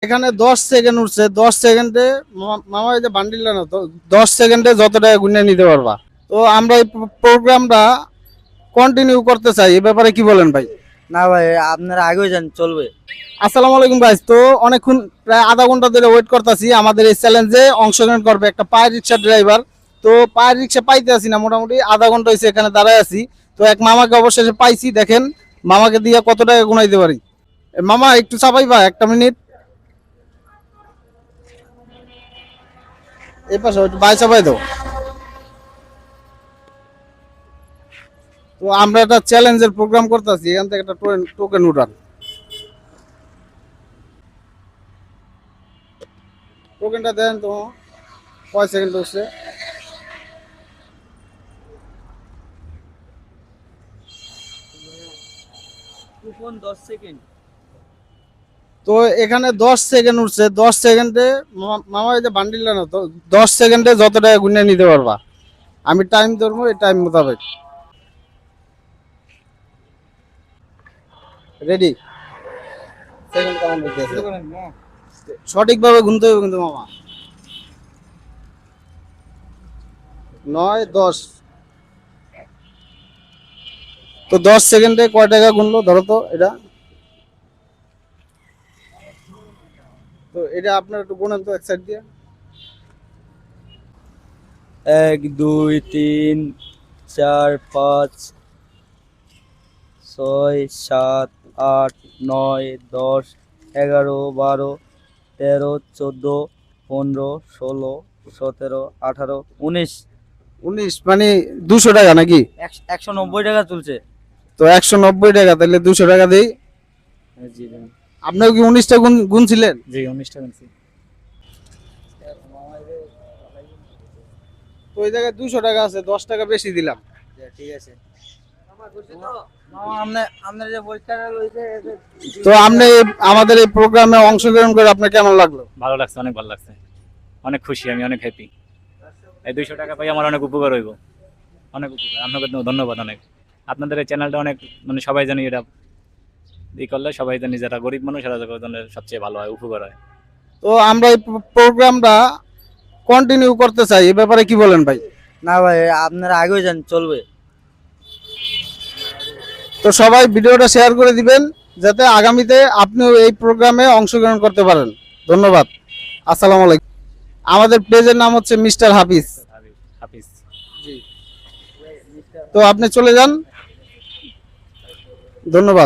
এখানে 10 সেকেন্ড উঠছে, 10 সেকেন্ডে মামা এই যে বান্ডিল না তো 10 সেকেন্ডে যত টাকা গুনে নিতে পারবা। তো আমরা এই প্রোগ্রামটা কন্টিনিউ করতে চাই, এ ব্যাপারে কি বলেন ভাই? না ভাই, আপনারা আগেও যান, চলবে। আসসালামু আলাইকুম গাইস। তো অনেকক্ষণ প্রায় আধা ঘন্টা ধরে ওয়েট করতেছি, আমাদের এই চ্যালেঞ্জে অংশগ্রহণ করবে একটা পায়ের রিক্সা ড্রাইভার। তো পায়ের রিক্সা পাইতে আসি না, মোটামুটি আধা ঘন্টা হয়েছে এখানে দাঁড়ায় আছি। তো এক মামাকে অবশেষে পাইছি, দেখেন মামাকে দিয়ে কত টাকা গুনাইতে পারি। মামা একটু চাপাইবা একটা মিনিট, এই পাশে একটু বাই চাপাই দাও। তো আমরা একটা চ্যালেঞ্জের প্রোগ্রাম করতেছি, এখান থেকে একটা টোকেন উঠান। টোকেনটা দেন তো, কয় সেকেন্ড হচ্ছে? Coupon 10 second. তো এখানে 10 সেকেন্ড উঠছে, 10 সেকেন্ডে মামা এই যে বান্ডিল না তো 10 সেকেন্ডে যত টাকা গুনে নিতে পারবা। আমি টাইম ধরবো, এই টাইম মোতাবেক। রেডি? সেকেন্ড কাউন্ট হইতেছে, সঠিকভাবে গুনতে হবে কিন্তু মামা। 9 10। তো 10 সেকেন্ডে কয় টাকা গুনলো ধরো তো এটা। তো এটা আপনার একটু গুনেন তো এক সাইড দিয়ে। 1 2 3 4 5 6 7 8 9 10 11 12 13 14 15 16 17 18 19। 19 মানে 200 টাকা নাকি? 190 টাকা চলছে। তো 190 টাকা, তাহলে 200 টাকা দিই। জি জি। আপনার কি 19টা গুনছিলেন? জি 19 টাকা। তো ওই জায়গায় 200 টাকা আছে, 10 টাকা বেশি দিলাম। ঠিক আছে। আপনার যে পরীক্ষাটা রয়েছে তো আপনি আমাদের এই প্রোগ্রামে অংশগ্রহণ করে আপনার কেমন লাগলো? ভালো লাগছে, অনেক ভালো লাগছে, অনেক খুশি, আমি অনেক হ্যাপি। এই 200 টাকা পাই আমার অনেক উপকার হইব, অনেক উপকার। আপনাকে ধন্যবাদ অনেক। আপনাদের এই চ্যানেলটা অনেক, মানে সবাই জানি এটা ই করলে, সবাই জানি যারা গরিব মানুষ তারা সবচেয়ে ভালো হয়, উপকার হয়। তো আমরা এই প্রোগ্রামটা কন্টিনিউ করতে চাই, এ ব্যাপারে কি বলেন ভাই? না ভাই, আপনারা আগেও যান, চলবে। তো সবাই ভিডিওটা শেয়ার করে দিবেন, যাতে আগামীতে আপনিও এই প্রোগ্রামে অংশগ্রহণ করতে পারেন। ধন্যবাদ। আসসালামু আলাইকুম। আমাদের পেজের নাম হচ্ছে মিস্টার হাফিজ। হাফিজ। তো আপনি চলে যান, ধন্যবাদ।